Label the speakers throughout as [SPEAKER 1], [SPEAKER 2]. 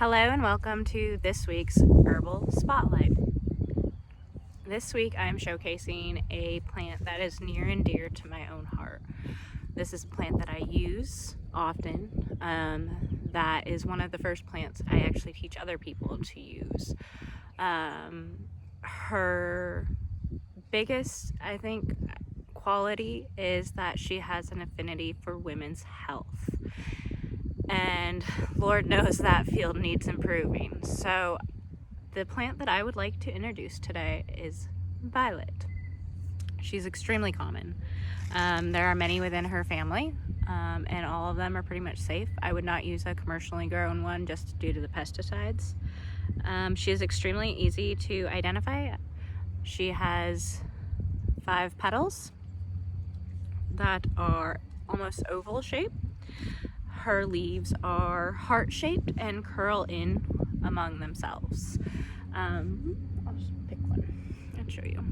[SPEAKER 1] Hello and welcome to this week's Herbal Spotlight. This week I am showcasing a plant that is near and dear to my own heart. This is a plant that I use often. That is one of the first plants I actually teach other people to use. Her biggest, I think, quality is that she has an affinity for women's health. And Lord knows that field needs improving. So the plant that I would like to introduce today is Violet. She's extremely common. There are many within her family, and all of them are pretty much safe. I would not use a commercially grown one just due to the pesticides. She is extremely easy to identify. She has 5 petals that are almost oval shaped. Her leaves are heart-shaped and curl in among themselves. I'll just pick one and show you.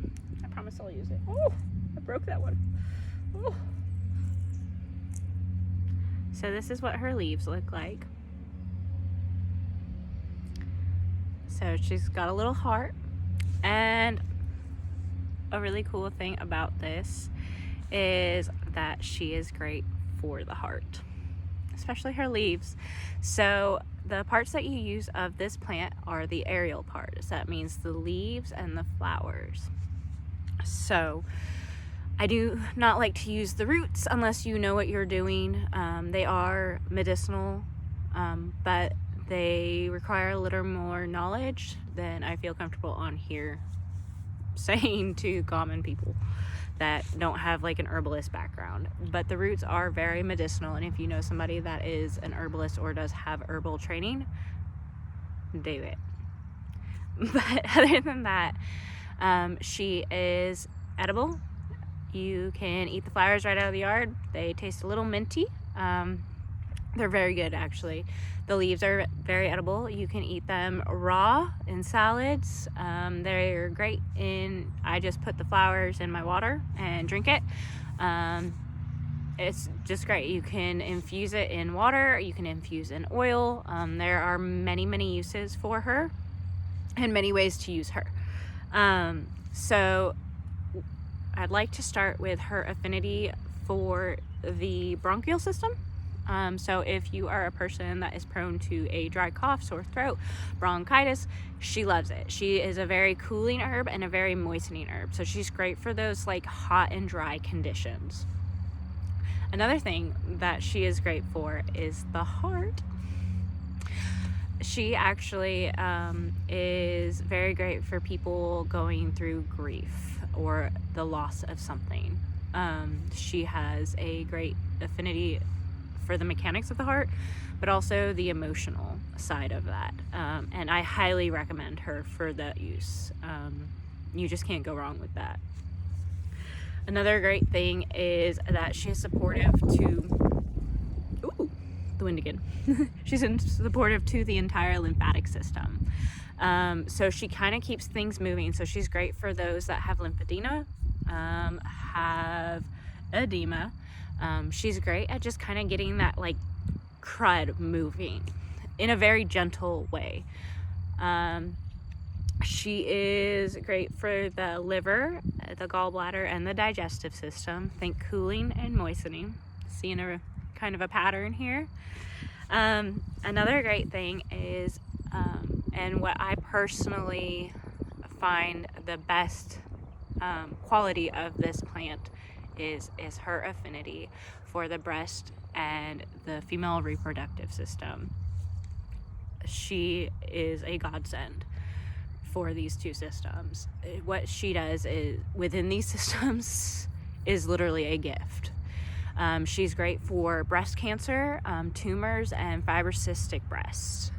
[SPEAKER 1] I promise I'll use it. Oh, I broke that one. Oh. So this is what her leaves look like. So she's got a little heart, and a really cool thing about this is that she is great for the heart, especially her leaves. So the parts that you use of this plant are the aerial parts. That means the leaves and the flowers. So I do not like to use the roots unless you know what you're doing. They are medicinal, but they require a little more knowledge than I feel comfortable on here saying to common people that don't have like an herbalist background. But the roots are very medicinal, and if you know somebody that is an herbalist or does have herbal training, do it. But other than that, she is edible. You can eat the flowers right out of the yard. They taste a little minty. They're very good, actually. The leaves are very edible. You can eat them raw in salads. They're great I just put the flowers in my water and drink it. It's just great. You can infuse it in water. You can infuse in oil. There are many uses for her and many ways to use her. So I'd like to start with her affinity for the bronchial system. So if you are a person that is prone to a dry cough, sore throat, bronchitis, she loves it. She is a very cooling herb and a very moistening herb. So she's great for those like hot and dry conditions. Another thing that she is great for is the heart. She actually is very great for people going through grief or the loss of something. She has a great affinity for the mechanics of the heart, but also the emotional side of that. And I highly recommend her for that use. You just can't go wrong with that. Another great thing is that she's supportive to, the wind again. She's supportive to the entire lymphatic system. So she kind of keeps things moving. So she's great for those that have lymphedema, have edema. She's great at just kind of getting that like crud moving in a very gentle way. She is great for the liver, the gallbladder, and the digestive system. Think cooling and moistening. Seeing a kind of a pattern here. Another great thing is, and what I personally find the best quality of this plant is her affinity for the breast and the female reproductive system. She is a godsend for these two systems. What she does is within these systems is literally a gift. She's great for breast cancer, tumors, and fibrocystic breasts,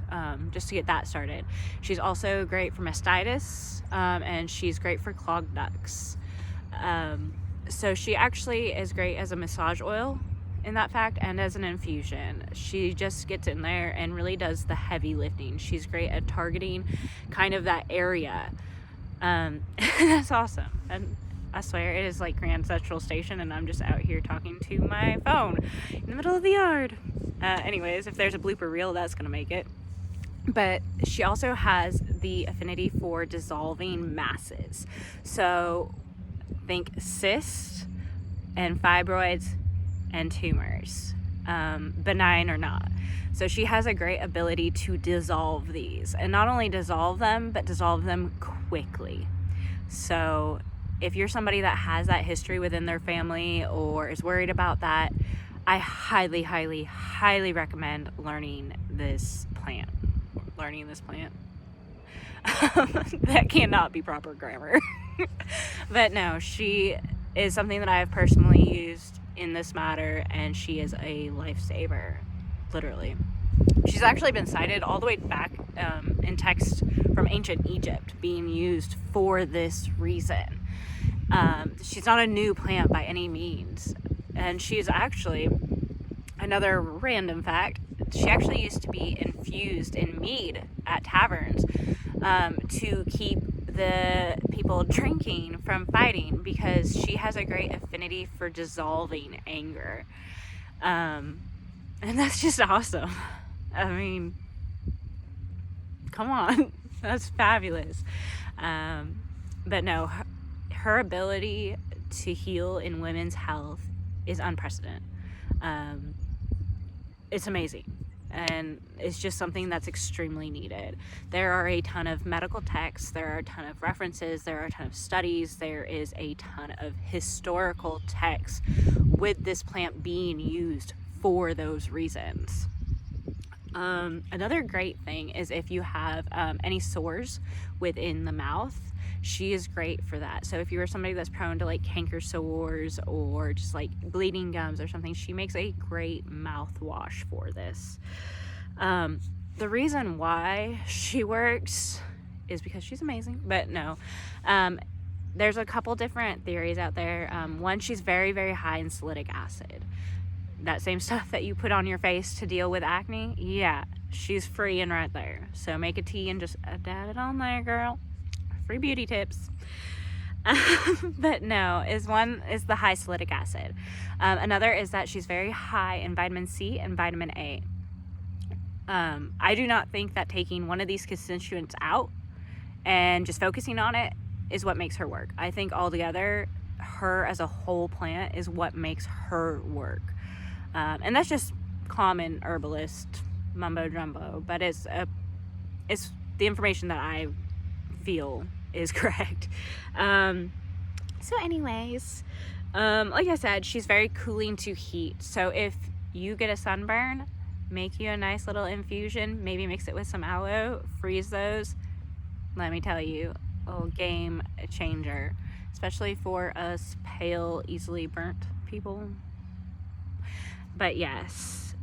[SPEAKER 1] just to get that started. She's also great for mastitis, and she's great for clogged ducts. So she actually is great as a massage oil in that fact, and as an infusion. She just gets in there and really does the heavy lifting. She's great at targeting kind of that area. That's awesome. And I swear it is like Grand Central Station, and I'm just out here talking to my phone in the middle of the yard. Anyways, if there's a blooper reel, that's gonna make it. but she also has the affinity for dissolving masses. So think cysts and fibroids and tumors, benign or not. So she has a great ability to dissolve these, and not only dissolve them, but dissolve them quickly. So if you're somebody that has that history within their family or is worried about that, I highly, highly, highly recommend learning this plant. That cannot be proper grammar. But no, she is something that I have personally used in this matter, and she is a lifesaver, literally. She's actually been cited all the way back in text from ancient Egypt being used for this reason. She's not a new plant by any means, and she's actually, another random fact, she actually used to be infused in mead at taverns to keep the people drinking from fighting, because she has a great affinity for dissolving anger. And that's just awesome. I mean, come on. That's fabulous. But no, her ability to heal in women's health is unprecedented. It's amazing, and it's just something that's extremely needed. There are a ton of medical texts, there are a ton of references, there are a ton of studies, there is a ton of historical texts with this plant being used for those reasons. Another great thing is if you have any sores within the mouth, she is great for that. So if you are somebody that's prone to like canker sores or just like bleeding gums or something, she makes a great mouthwash for this. The reason why she works is because she's amazing, but no. There's a couple different theories out there. One, she's very, very high in salicylic acid. That same stuff that you put on your face to deal with acne, yeah, she's free and right there. So make a tea and just dab it on there, girl. Free beauty tips. But no, one is the high salicylic acid. Another is that she's very high in vitamin C and vitamin A. I do not think that taking one of these constituents out and just focusing on it is what makes her work. I think altogether, her as a whole plant is what makes her work. And that's just common herbalist mumbo jumbo, but it's the information that I feel is correct. So anyways, like I said, she's very cooling to heat. So if you get a sunburn, make you a nice little infusion, maybe mix it with some aloe, freeze those. Let me tell you, a game changer, especially for us pale, easily burnt people. But yes,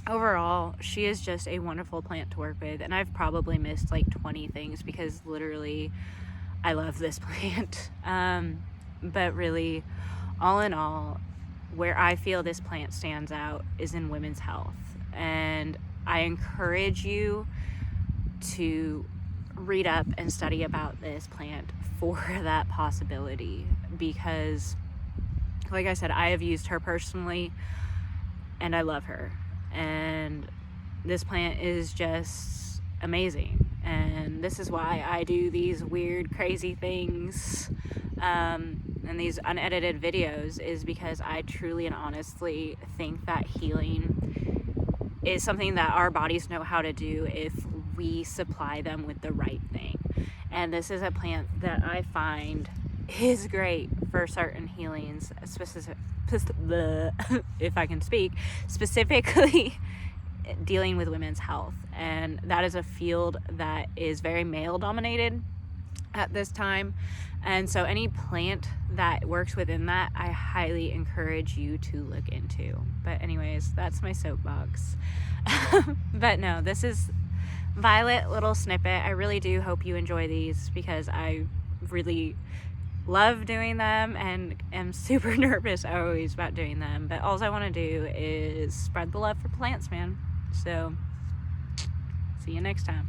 [SPEAKER 1] overall, she is just a wonderful plant to work with, and I've probably missed like 20 things because literally I love this plant. But really, all in all, where I feel this plant stands out is in women's health, and I encourage you to read up and study about this plant for that possibility, because like I said, I have used her personally and I love her, and this plant is just amazing. And this is why I do these weird, crazy things and these unedited videos, is because I truly and honestly think that healing is something that our bodies know how to do if we supply them with the right thing. And this is a plant that I find is great for certain healings, if I can speak, specifically dealing with women's health. And that is a field that is very male dominated at this time, and so any plant that works within that, I highly encourage you to look into. But anyways, that's my soapbox. But no, this is Violet little snippet. I really do hope you enjoy these, because I really love doing them and am super nervous always about doing them. But all I want to do is spread the love for plants, man. So see you next time.